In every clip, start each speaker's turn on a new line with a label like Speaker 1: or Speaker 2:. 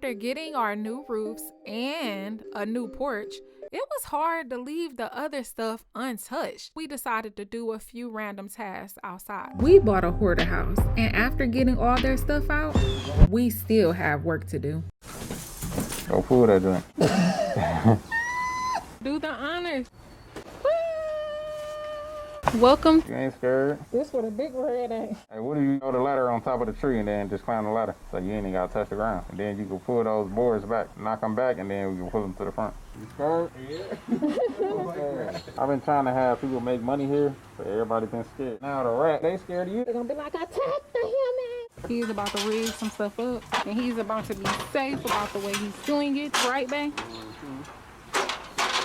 Speaker 1: After getting our new roofs and a new porch, it was hard to leave the other stuff untouched. We decided to do a few random tasks outside. We bought a hoarder house, and after getting all their stuff out, we still have work to do.
Speaker 2: Go pull that joint.
Speaker 1: Do the honors. Welcome.
Speaker 2: You ain't scared?
Speaker 1: This where the big red at.
Speaker 2: Hey, what if you throw the ladder on top of the tree and then just climb the ladder? So you ain't even gotta touch the ground. And then you can pull those boards back, knock them back, and then we can pull them to the front. You scared? Yeah. I've been trying to have people make money here, but everybody's been scared. Now the rat, they scared of you.
Speaker 1: They're gonna be like, attack the human. He's about to rig some stuff up, and he's about to be safe about the way he's doing it, right, babe?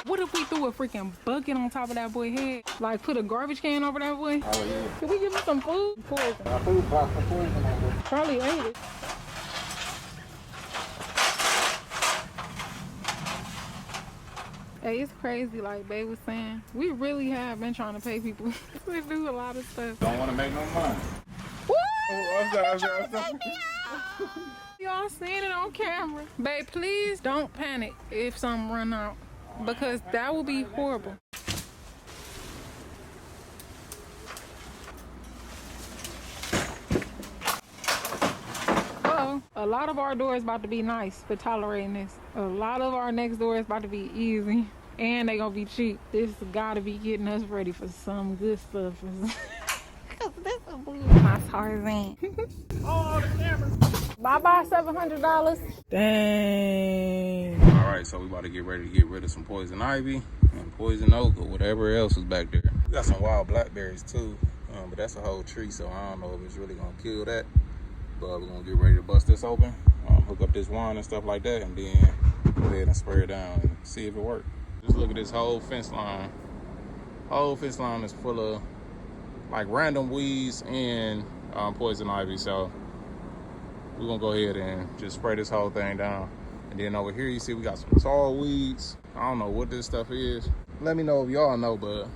Speaker 1: What if we threw a freaking bucket on top of that boy's head? Like put a garbage can over that boy?
Speaker 2: Oh yeah.
Speaker 1: Can we give him some food? Poison.
Speaker 2: My food box for poison on there.
Speaker 1: Probably ate it. Hey, it's crazy, like Babe was saying. We really have been trying to pay people to do a lot of stuff.
Speaker 2: Don't want to make no money.
Speaker 1: What?
Speaker 2: Oh, I'm sorry.
Speaker 1: Y'all seen it on camera. Babe, please don't panic if something run out, because that will be horrible. Uh-oh. A lot of our doors about to be nice for tolerating this. A lot of our next door is about to be easy, and they gonna be cheap. This gotta be getting us ready for some good stuff. Cause this is my Tarzan. Oh, the camera. Bye-bye, $700. Dang.
Speaker 2: All right, so we about to get ready to get rid of some poison ivy and poison oak or whatever else is back there. We got some wild blackberries too, but that's a whole tree, so I don't know if it's really gonna kill that. But we're gonna get ready to bust this open, hook up this wine and stuff like that, and then go ahead and spray it down and see if it works. Just look at this whole fence line. Whole fence line is full of like random weeds and poison ivy, so we're gonna go ahead and just spray this whole thing down. And then over here you see we got some tall weeds. I don't know what this stuff is. Let me know if y'all know, but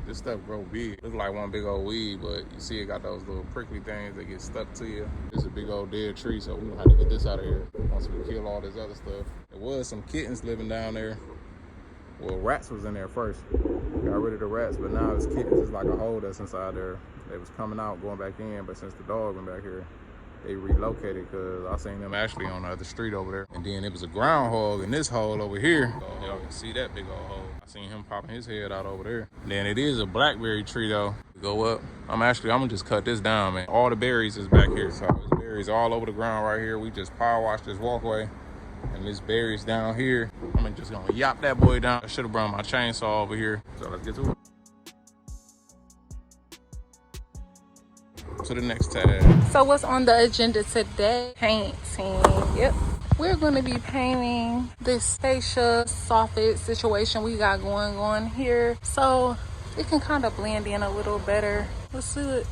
Speaker 2: this stuff grow big. Looks like one big old weed, but you see it got those little prickly things that get stuck to you. It's a big old dead tree, so we're gonna have to get this out of here once we kill all this other stuff. There was some kittens living down there. Well, rats was in there first. Got rid of the rats, but now it's kittens. It's like a hole that's inside there. They was coming out, going back in, but since the dog went back here, they relocated, because I seen them actually on the other street over there. And then it was a groundhog in this hole over here. So y'all can see that big old hole. I seen him popping his head out over there. And then it is a blackberry tree though. Go up. I'm gonna just cut this down, man. All the berries is back here. So there's berries all over the ground right here. We just power washed this walkway. And there's berries down here. I'm just gonna yop that boy down. I should have brought my chainsaw over here. So let's get to it. To the next tab.
Speaker 1: So what's on the agenda today? Painting. Yep. We're going to be painting this fascia soffit situation we got going on here, so it can kind of blend in a little better. Let's do it.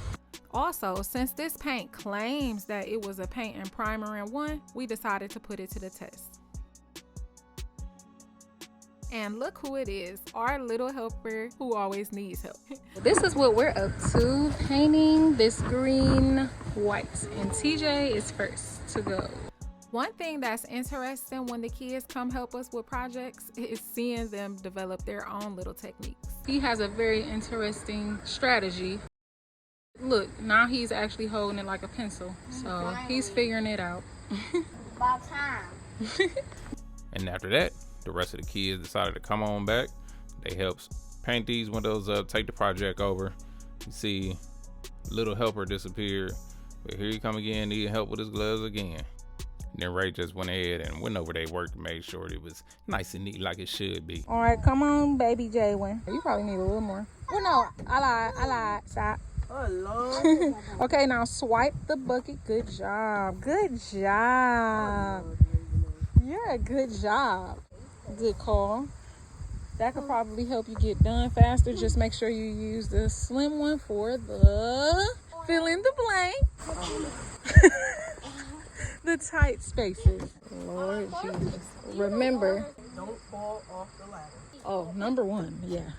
Speaker 1: Also, since this paint claims that it was a paint and primer in one, we decided to put it to the test. And look who it is, our little helper who always needs help. This is what we're up to, painting this green white, and TJ is first to go. One thing that's interesting when the kids come help us with projects is seeing them develop their own little techniques. He has a very interesting strategy. Look, now he's actually holding it like a pencil, so he's figuring it out.
Speaker 3: About time.
Speaker 2: And after that, the rest of the kids decided to come on back. They helped paint these windows up, take the project over. You see, little helper disappeared, but here he come again, needing help with his gloves again. And then Ray just went ahead and went over their work and made sure it was nice and neat like it should be.
Speaker 1: All right, come on, baby Jaywin. You probably need a little more. Oh no, I lied. Stop.
Speaker 3: Oh, Lord.
Speaker 1: Okay, now swipe the bucket. Good job. Good job. Yeah, good job. Good call. That could probably help you get done faster. Just make sure you use the slim one for the fill in the blank. The tight spaces. Lord Jesus. Remember.
Speaker 4: Don't fall off the ladder.
Speaker 1: Oh, number one, yeah.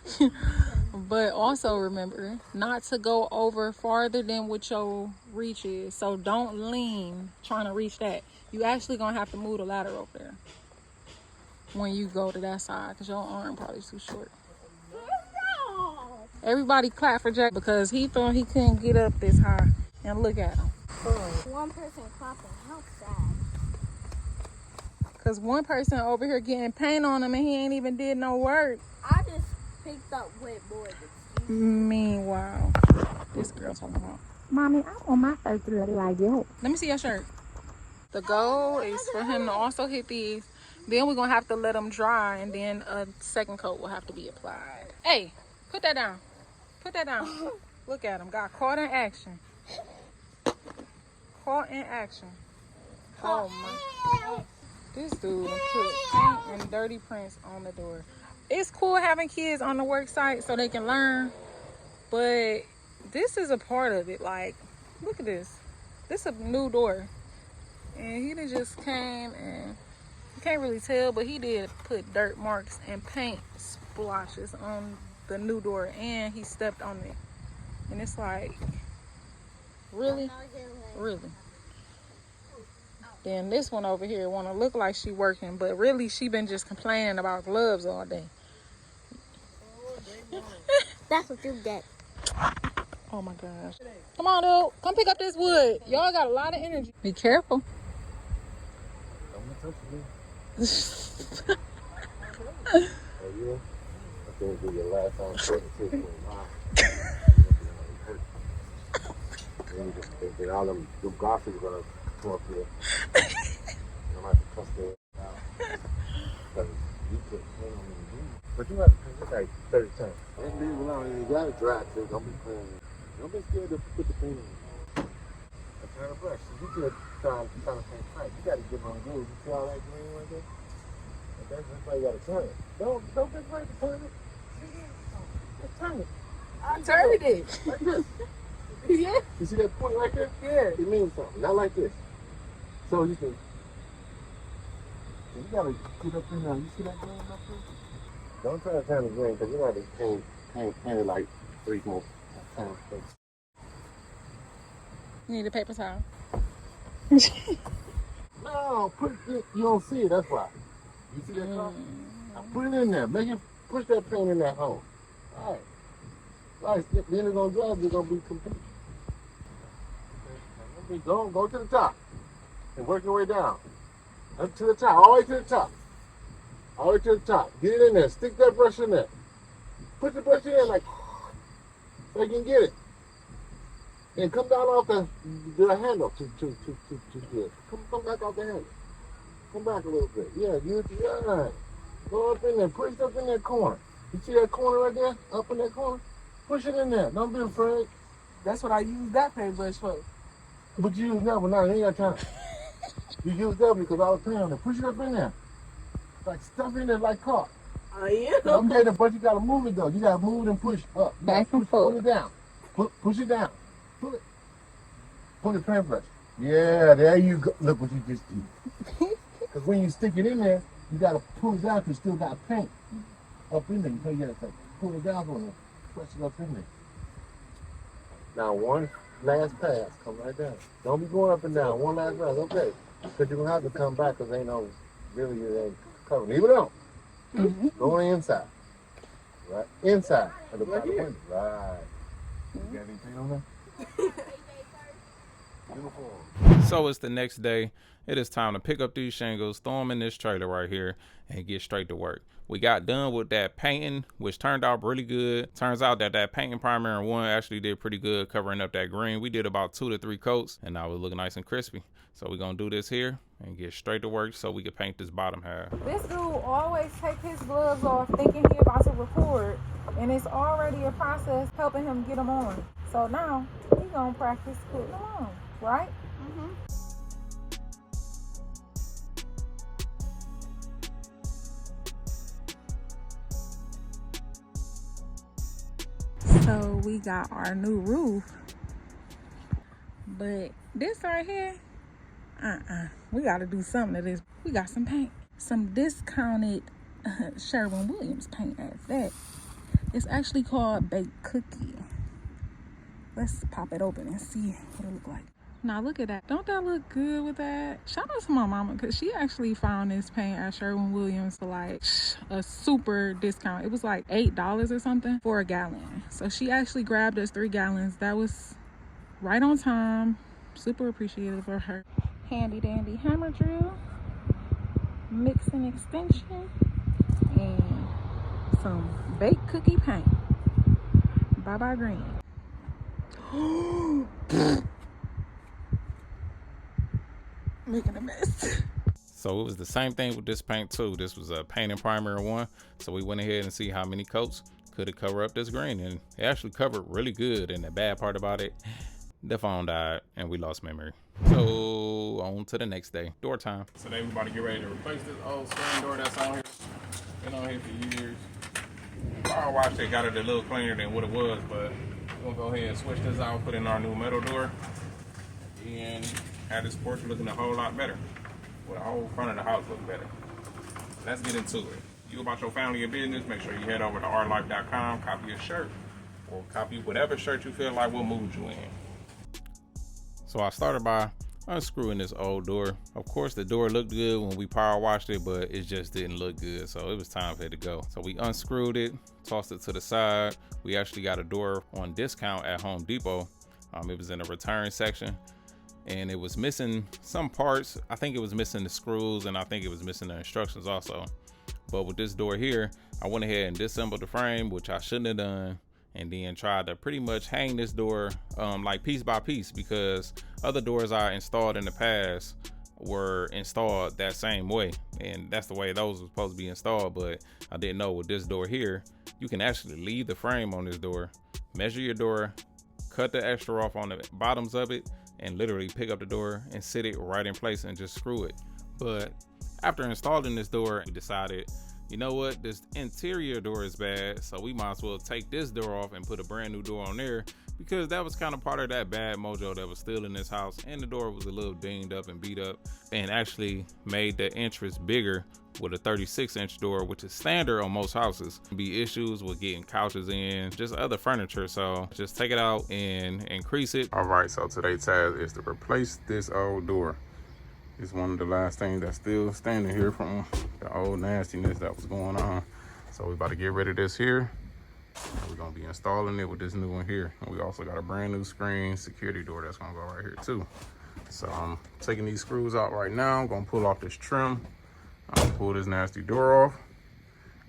Speaker 1: But also remember not to go over farther than what your reach is. So don't lean trying to reach that. You actually gonna have to move the ladder over there when you go to that side because your arm probably too short. Everybody clap for Jack because he thought he couldn't get up this high. And look at him.
Speaker 3: One person clapping. How sad.
Speaker 1: Because one person over here getting paint on him and he ain't even did no work.
Speaker 3: I just picked up wet boards.
Speaker 1: Meanwhile, this girl talking about, Mommy, I want my shirt to look like you. Let me see your shirt. The goal is for him to also hit these. Then we're going to have to let them dry and then a second coat will have to be applied. Hey, put that down. Put that down. Look at him. Got caught in action. Caught in action. Oh my. This dude put paint and dirty prints on the door. It's cool having kids on the work site so they can learn. But this is a part of it. Like, look at this. This is a new door. And he just came and you can't really tell, but he did put dirt marks and paint splotches on the new door and he stepped on it. And it's like, really? Really? Then this one over here want to look like she working, but really she been just complaining about gloves all day.
Speaker 3: That's what you get.
Speaker 1: Oh my gosh. Come on, dude. Come pick up this wood. Y'all got a lot of energy. Be careful.
Speaker 5: Oh, yeah? I think it'll be your last time 46.5. Then all them golfers are going to come up here. I'm going to have to cuss them out. Because you put paint on them jeans. But you have to paint it like 30 times. And leave it alone. You got to dry it, too. Don't be playing. Don't be scared to put the paint on. I'm trying to brush. You just trying to paint tight. You got to get on glue. You see all that green right there? That's why you gotta turn it. Don't be afraid to turn it. Just turn it.
Speaker 4: I turned it.
Speaker 5: Like this.
Speaker 4: Yeah.
Speaker 5: You see that point right there?
Speaker 4: Yeah.
Speaker 5: It means something. Not like this. So you can. You gotta get up in there. You see that green up there? Don't try to turn the green because you gotta paint it like 3 more times.
Speaker 1: You need a paper towel.
Speaker 5: No, you don't see it. That's why. You see that car? Now put it in there. Make it push that paint in that hole. All right. Right. Then it's gonna dry. It's gonna be complete. Okay. Go to the top and work your way down. Up to the top. All the way to the top. All the way to the top. Get it in there. Stick that brush in there. Put the brush in there like so you can get it. And come down off the handle to good. Come back off the handle. Come back a little bit. Yeah, right. Go up in there. Push it up in that corner. You see that corner right there? Up in that corner? Push it in there. Don't be afraid.
Speaker 4: That's what I use that paintbrush for.
Speaker 5: But you use that one now. You ain't got time. You use that one because I was paying on it. Push it up in there. Like stuff in there like caught.
Speaker 4: I am.
Speaker 5: Okay, but you got to move it though. You got to move it and push up.
Speaker 1: Back and forth.
Speaker 5: Pull it down. Push it down. Pull it. Pull the paintbrush. Yeah, there you go. Look what you just did. Because when you stick it in there, you got to pull it down because you still got paint up in there. You got to pull it down on it. Press it up in there. Now, one last pass. Come right down. Don't be going up and down. One last pass. Okay. Because you're going to have to come back because ain't no, really, it ain't covering. Leave it on. Go on the inside. Right? Inside. Of the window. Right. You got anything on there? Beautiful.
Speaker 2: So it's the next day. It is time to pick up these shingles, throw them in this trailer right here, and get straight to work. We got done with that painting, which turned out really good. Turns out that painting primer and one actually did pretty good covering up that green. We did about 2 to 3 coats, and now it's looking nice and crispy. So we're going to do this here and get straight to work so we can paint this bottom half.
Speaker 1: This dude always take his gloves off thinking he about to record, and it's already a process helping him get them on. So now he going to practice putting them on, right? So we got our new roof, but this right here, We gotta do something to this. We got some paint, some discounted Sherwin-Williams paint at that. It's actually called Baked Cookie. Let's pop it open and see what it look like. Now look at that. Don't that look good with that? Shout out to my mama, because she actually found this paint at Sherwin-Williams for like a super discount. It was like $8 or something for a gallon. So she actually grabbed us 3 gallons. That was right on time. Super appreciative of her. Handy dandy hammer drill, mixing extension, and some baked cookie paint. Bye bye green. Making a mess.
Speaker 2: So it was the same thing with this paint too. This was a paint and primer one. So we went ahead and see how many coats could it cover up this green, and it actually covered really good. And the bad part about it, the phone died and we lost memory. So on to the next day. Door time. So they about to get ready to replace this old screen door that's on here. Been on here for years. I watched it, got it a little cleaner than what it was, but we're gonna go ahead and switch this out, put in our new metal door, and have this porch looking a whole lot better. Well, the whole front of the house look better. Let's get into it. You about your family or business, make sure you head over to ARTTLife.com, copy a shirt, or copy whatever shirt you feel like will mood you in. So I started by unscrewing this old door. Of course, the door looked good when we power washed it, but it just didn't look good. So it was time for it to go. So we unscrewed it, tossed it to the side. We actually got a door on discount at Home Depot. It was in the return section, and it was missing some parts. I think it was missing the screws, and I think it was missing the instructions also. But with this door here, I went ahead and disassembled the frame, which I shouldn't have done, and then tried to pretty much hang this door like piece by piece, because other doors I installed in the past were installed that same way, and that's the way those were supposed to be installed. But I didn't know with this door here, you can actually leave the frame on this door, measure your door, cut the extra off on the bottoms of it, and literally pick up the door and sit it right in place and just screw it. But after installing this door, we decided, you know what, this interior door is bad, so we might as well take this door off and put a brand new door on there, because that was kind of part of that bad mojo that was still in this house, and the door was a little dinged up and beat up, and actually made the entrance bigger with a 36-inch door, which is standard on most houses. Be issues with getting couches in, just other furniture, so just take it out and increase it. All right, so today's task is to replace this old door. It's one of the last things that's still standing here from the old nastiness that was going on. So we're about to get rid of this here. We're gonna be installing it with this new one here. And we also got a brand new screen security door that's gonna go right here too. So I'm taking these screws out right now. I'm gonna pull off this trim. I'm gonna pull this nasty door off.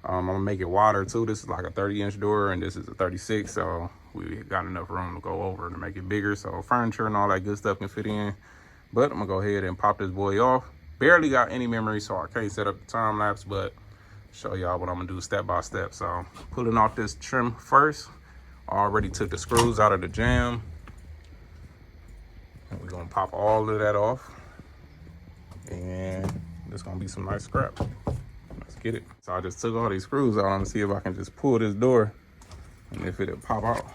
Speaker 2: I'm gonna make it wider too. This is like a 30-inch door and this is a 36. So we got enough room to go over to make it bigger, so furniture and all that good stuff can fit in. But I'm gonna go ahead and pop this boy off. Barely got any memory, so I can't set up the time lapse, but show y'all what I'm gonna do step by step. So pulling off this trim first. I already took the screws out of the jamb. And we're gonna pop all of that off. And there's gonna be some nice scrap. Let's get it. So I just took all these screws out. I'm gonna see if I can just pull this door and if it'll pop out.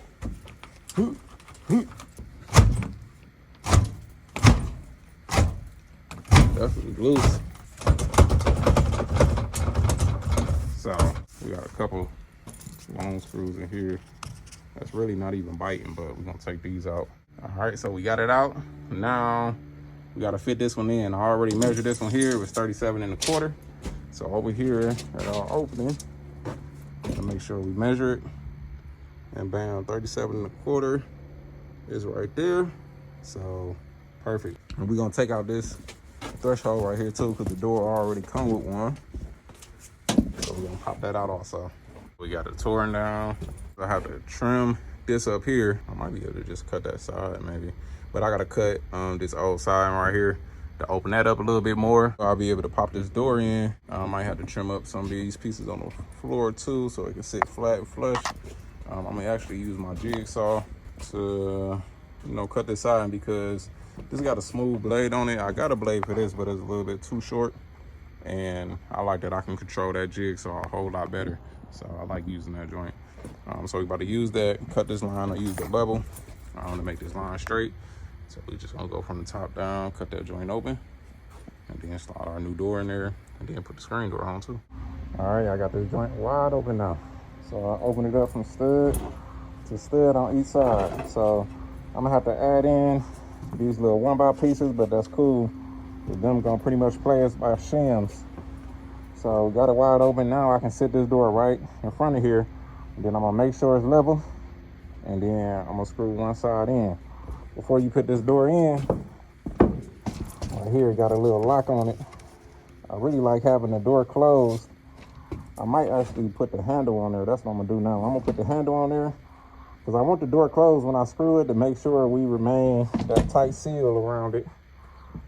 Speaker 2: Definitely loose. So we got a couple long screws in here that's really not even biting, but we're gonna take these out. All right, so we got it out. Now we gotta fit this one in. I already measured this one here. It was 37 1/4. So over here at our opening, gotta make sure we measure it. And bam, 37 1/4 is right there. So perfect. And we're gonna take out this threshold right here too, because the door already come with one. So we're gonna pop that out also. We got it torn down. I have to trim this up here. I might be able to just cut that side maybe, but I gotta cut this old side right here to open that up a little bit more. I'll be able to pop this door in. I might have to trim up some of these pieces on the floor too, so it can sit flat and flush. I'm gonna actually use my jigsaw to, cut this side, because this got a smooth blade on it. I got a blade for this, but it's a little bit too short. And I like that I can control that jigsaw a whole lot better. So I like using that joint. So we're about to use that, cut this line, I use the level to make this line straight. So we just gonna go from the top down, cut that joint open, and then slide our new door in there, and then put the screen door on too. All right, I got this joint wide open now. So I open it up from stud to stud on each side. So I'm gonna have to add in these little 1x pieces, but that's cool. Them gonna pretty much play us by shims. So got it wide open. Now I can sit this door right in front of here. And then I'm gonna make sure it's level. And then I'm gonna screw one side in. Before you put this door in, right here, got a little lock on it. I really like having the door closed. I might actually put the handle on there. That's what I'm gonna do now. I'm gonna put the handle on there because I want the door closed when I screw it to make sure we remain that tight seal around it.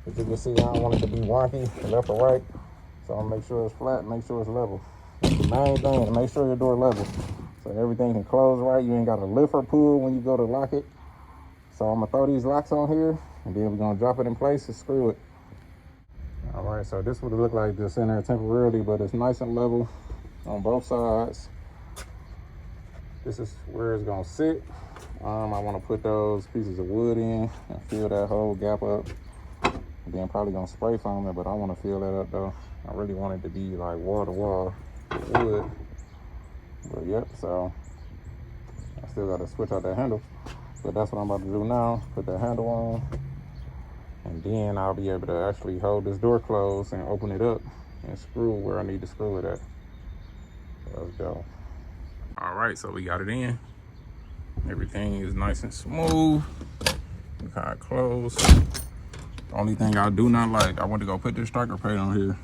Speaker 2: As you can see, I don't want it to be wonky left or right. So I'm gonna make sure it's flat, make sure it's level. That's the main thing, to make sure your door level. So everything can close right. You ain't gotta lift or pull when you go to lock it. So I'm gonna throw these locks on here and then we're gonna drop it in place and screw it. All right, so this would look like just in there temporarily, but it's nice and level on both sides. This is where it's gonna sit. I wanna put those pieces of wood in and fill that whole gap up. And then probably gonna spray foam it, but I wanna fill that up though. I really want it to be like wall to wall wood. But yep, so I still gotta switch out that handle. But that's what I'm about to do now. Put that handle on. And then I'll be able to actually hold this door closed and open it up and screw where I need to screw it at. Let's go. All right, so we got it in. Everything is nice and smooth. Look how it closed. The only thing I do not like, I went to go put this striker plate on here,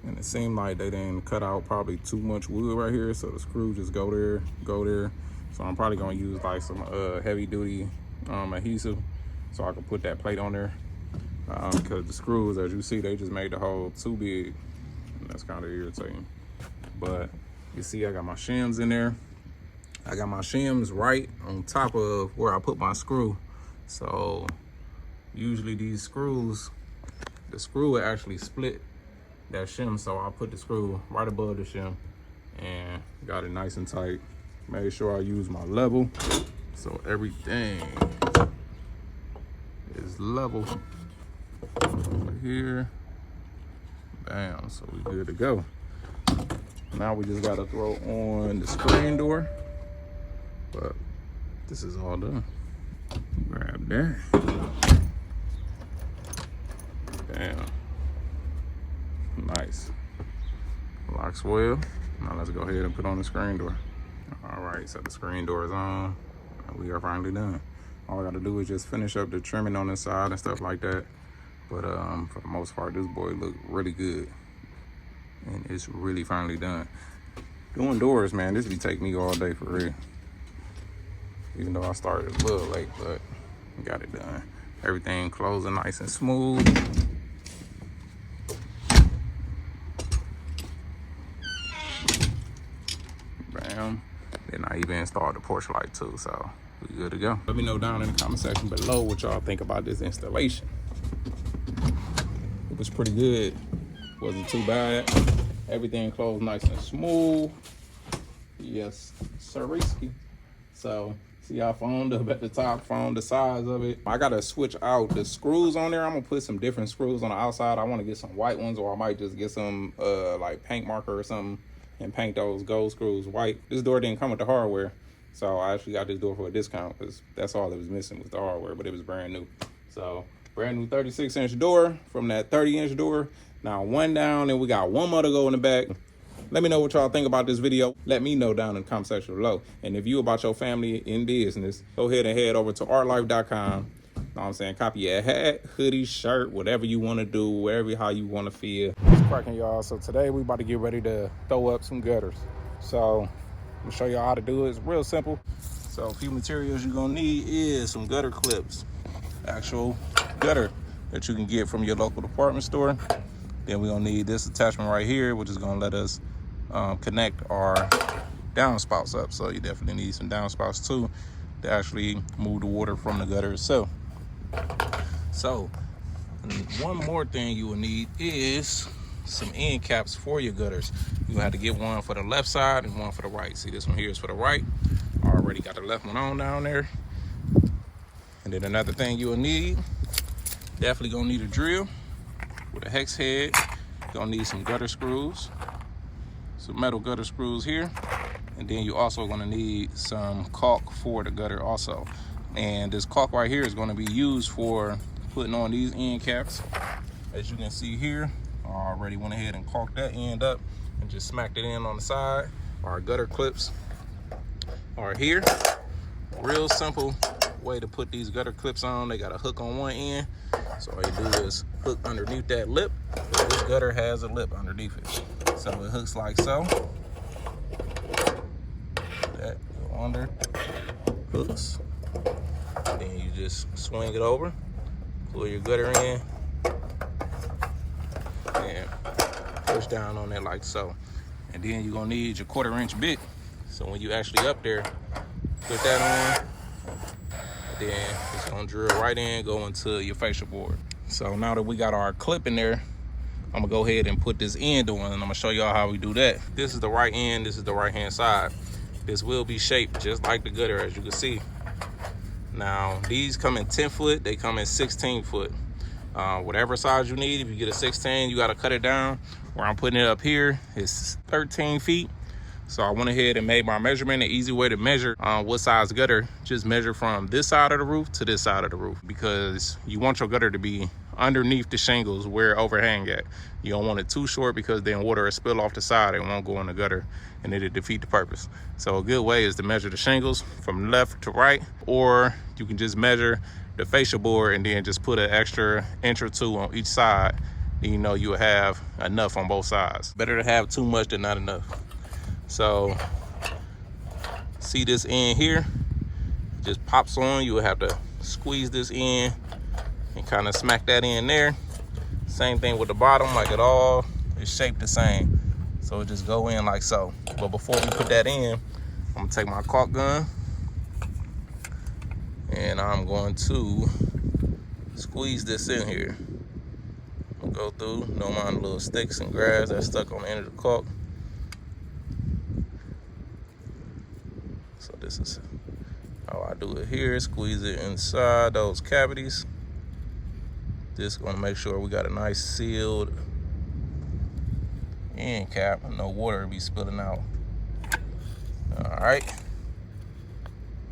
Speaker 2: and it seemed like they didn't cut out probably too much wood right here, so the screw just go there. So I'm probably gonna use like some heavy duty adhesive so I can put that plate on there. Because the screws, as you see, they just made the hole too big, and that's kind of irritating. But you see I got my shims in there. I got my shims right on top of where I put my screw. So usually these screws, the screw will actually split that shim, so I put the screw right above the shim and got it nice and tight. Made sure I use my level so everything is level over here. Bam, so we good to go. Now we just gotta throw on the screen door, but this is all done. Grab that. Bam. Nice. Locks well. Now let's go ahead and put on the screen door. All right, so the screen door is on. We are finally done. All I gotta do is just finish up the trimming on the side and stuff like that. But for the most part, this boy look really good. And it's really finally done. Doing doors, man, this be take me all day for real. Even though I started a little late, but got it done. Everything closing nice and smooth. Bam. Then I even installed the porch light too, so we good to go. Let me know down in the comment section below what y'all think about this installation. It was pretty good. Wasn't too bad. Everything closed nice and smooth. Yes, sir-risky. So see, I foamed up at the top, found the size of it. I gotta switch out the screws on there. I'm gonna put some different screws on the outside. I wanna get some white ones, or I might just get some like paint marker or something and paint those gold screws white. This door didn't come with the hardware, so I actually got this door for a discount because that's all it was missing was the hardware, but it was brand new. So brand new 36-inch door from that 30-inch door. Now one down, and we got one more to go in the back. Let me know what y'all think about this video. Let me know down in the comment section below. And if you about your family in business, go ahead and head over to ARTTLife.com. Know what I'm saying? Copy a hat, hoodie, shirt, whatever you want to do, wherever how you want to feel. It's cracking, y'all. So today we about to get ready to throw up some gutters. So I'm gonna show y'all how to do it. It's real simple. So a few materials you're gonna need is some gutter clips, actual gutter that you can get from your local department store. Then we're gonna need this attachment right here, which is gonna let us connect our downspouts up. So you definitely need some downspouts too to actually move the water from the gutter itself. So one more thing you will need is some end caps for your gutters. You have to get one for the left side and one for the right. See, this one here is for the right. I already got the left one on down there. And And then another thing you'll need, definitely gonna need a drill with a hex head. Gonna need some gutter screws, some metal gutter screws here. And then you're also gonna need some caulk for the gutter also. And this caulk right here is gonna be used for putting on these end caps. As you can see here, I already went ahead and caulked that end up and just smacked it in on the side. Our gutter clips are here. Real simple way to put these gutter clips on. They got a hook on one end. So all you do is hook underneath that lip. This gutter has a lip underneath it. So it hooks like so. That go under, hooks. Then you just swing it over, pull your gutter in, and push down on it like so. And then you're gonna need your 1/4-inch bit. So when you actually up there, put that on, and then it's gonna drill right in, go into your fascia board. So now that we got our clip in there, I'm gonna go ahead and put this end on, and I'm gonna show y'all how we do that. This is the right end, this is the right hand side. This will be shaped just like the gutter, as you can see. Now, these come in 10 foot, they come in 16 foot. Whatever size you need, if you get a 16, you gotta cut it down. Where I'm putting it up here is 13 feet. So I went ahead and made my measurement. An easy way to measure what size gutter, just measure from this side of the roof to this side of the roof, because you want your gutter to be underneath the shingles where it overhang at. You don't want it too short, because then water will spill off the side and won't go in the gutter, and it'll defeat the purpose. So a good way is to measure the shingles from left to right, or you can just measure the fascia board and then just put an extra inch or two on each side. Then you know you'll have enough on both sides. Better to have too much than not enough. So see this end here, just pops on. You will have to squeeze this in and kind of smack that in there. Same thing with the bottom, like it all is shaped the same. So it just go in like so. But before we put that in, I'm gonna take my caulk gun and I'm going to squeeze this in here. I'll go through, don't mind the little sticks and grass that's stuck on the end of the caulk. So this is how I do it here. Squeeze it inside those cavities. Just gonna make sure we got a nice sealed end cap and no water will be spilling out. All right.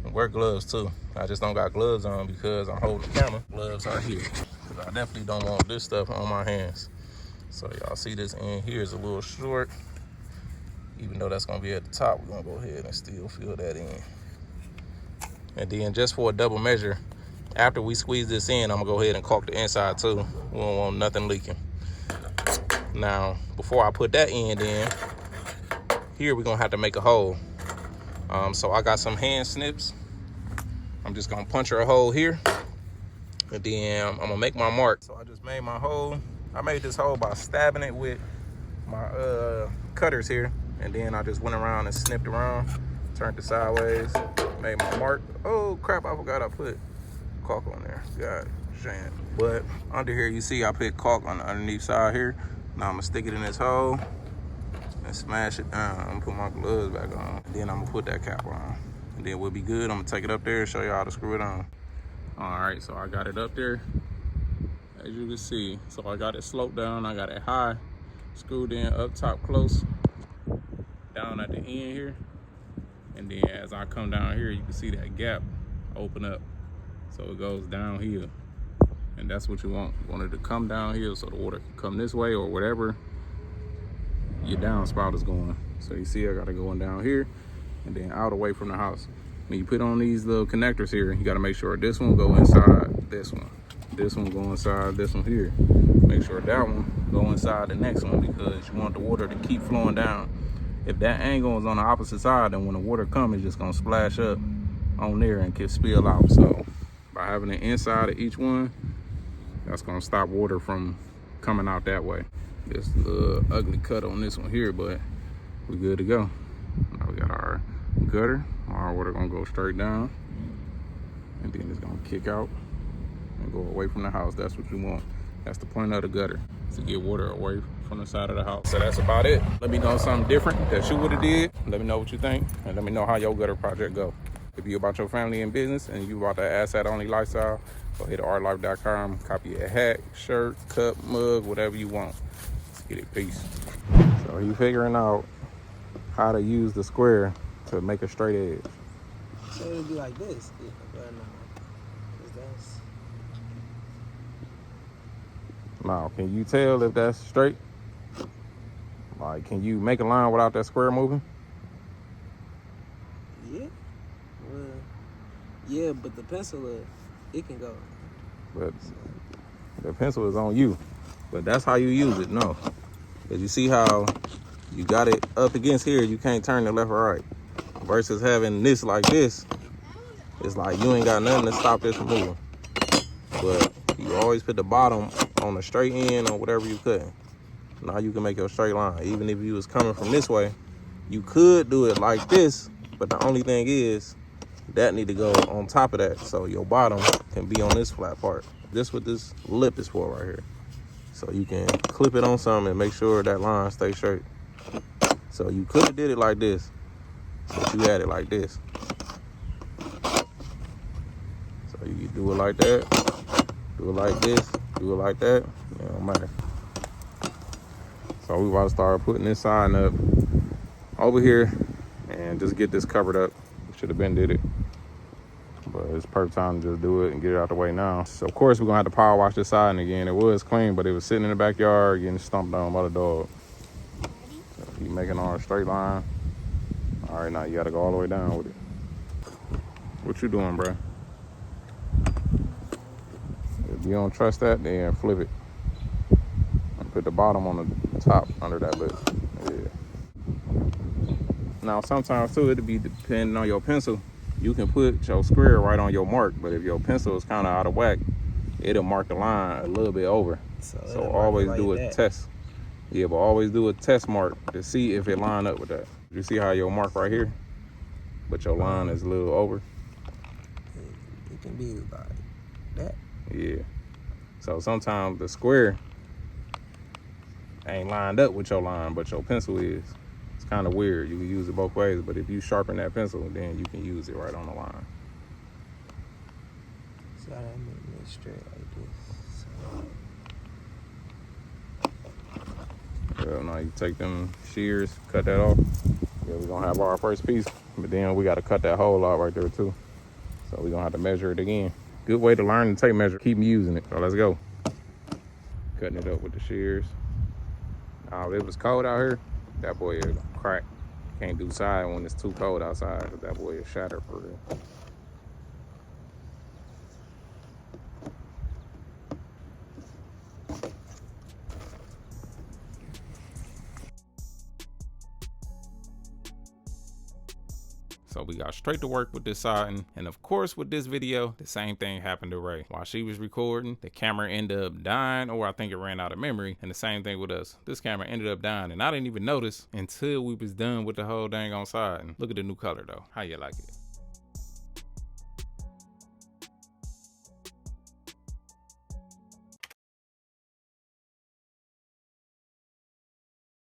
Speaker 2: And wear gloves too. I just don't got gloves on because I'm holding the camera. Gloves are here, because I definitely don't want this stuff on my hands. So y'all see this end here is a little short. Even though that's gonna be at the top, we're gonna go ahead and still fill that in. And then just for a double measure, after we squeeze this in, I'm gonna go ahead and caulk the inside too. We don't want nothing leaking. Now, before I put that end in, here we're gonna have to make a hole. So I got some hand snips. I'm just gonna puncture a hole here. And then I'm gonna make my mark. So I just made my hole. I made this hole by stabbing it with my cutters here. And then I just went around and snipped around, turned it sideways, made my mark. Oh crap, I forgot I put caulk on there. God damn. But under here, you see I put caulk on the underneath side here. Now I'm gonna stick it in this hole and smash it down. I'm gonna put my gloves back on. And then I'm gonna put that cap on. And then we'll be good. I'm gonna take it up there and show you how to screw it on. All right, so I got it up there, as you can see. So I got it sloped down, I got it high, screwed in up top close, down at the end here. And then as I come down here, you can see that gap open up. So it goes downhill. And that's what you want. You want it to come downhill so the water can come this way, or whatever your downspout is going. So you see I gotta go down here and then out away from the house. When you put on these little connectors here, you gotta make sure this one go inside this one. This one go inside this one here. Make sure that one go inside the next one, because you want the water to keep flowing down. If that angle is on the opposite side, then when the water comes, it's just gonna splash up on there and can spill out. So by having the inside of each one, that's gonna stop water from coming out that way. Just a little ugly cut on this one here, but we're good to go. Now we got our gutter. Our water gonna go straight down, and then it's gonna kick out and go away from the house. That's what you want. That's the point of the gutter, to get water away from the side of the house. So that's about it. Let me know something different that you would have did. Let me know what you think, and let me know how your gutter project go. If you're about your family and business and you about that asset only lifestyle, go hit ARTTLife.com, copy a hat, shirt, cup, mug, whatever you want. Let's get it. Peace. So he's figuring out how to use the square to make a straight edge.
Speaker 6: So it'll be like this. Yeah, but no. 'Cause that's...
Speaker 2: Now, can you tell if that's straight? Like, can you make a line without that square moving?
Speaker 6: Yeah. Well, yeah, but the pencil, it can go.
Speaker 2: But the pencil is on you. But that's how you use it, no. Because you see how you got it up against here, you can't turn it left or right. Versus having this like this, it's like you ain't got nothing to stop this from moving. But you always put the bottom on the straight end or whatever you cutting. Now you can make your straight line. Even if you was coming from this way, you could do it like this, but the only thing is that need to go on top of that, so your bottom can be on this flat part. This what this lip is for right here. So you can clip it on something and make sure that line stays straight. So you could have did it like this, but you had it like this. So you do it like that, do it like this, do it like that, it don't matter. So we about to start putting this sign up over here and just get this covered up. Should have been did it, but it's perfect time to just do it and get it out the way now. So of course we're gonna have to power wash this siding again. It was clean, but it was sitting in the backyard getting stomped on by the dog. So you making on a straight line. All right, now you gotta go all the way down with it. What you doing, bro? If you don't trust that, then flip it. And put the bottom on the top under that lip. Yeah. Now sometimes too, it'll be depending on your pencil. You can put your square right on your mark, but if your pencil is kind of out of whack, it'll mark the line a little bit over. So always do a test. Yeah, but always do a test mark to see if it line up with that. You see how your mark right here, but your line is a little over?
Speaker 6: It can be like that.
Speaker 2: Yeah. So sometimes the square ain't lined up with your line, but your pencil is. It's kind of weird. You can use it both ways, but if you sharpen that pencil, then you can use it right on the line.
Speaker 6: So I make it straight like this.
Speaker 2: So now you take them shears, cut that off. Yeah, we're gonna have our first piece, but then we gotta cut that hole out right there too. So we're gonna have to measure it again. Good way to learn to tape measure. Keep using it. So let's go. Cutting it up with the shears. Now, if it was cold out here, that boy will crack. Can't do side when it's too cold outside, because that boy will shatter for real. So we got straight to work with this siding. And of course, with this video, the same thing happened to Ray. While she was recording, the camera ended up dying, or I think it ran out of memory. And the same thing with us. This camera ended up dying, and I didn't even notice until we was done with the whole dang on siding. Look at the new color though. How you like it?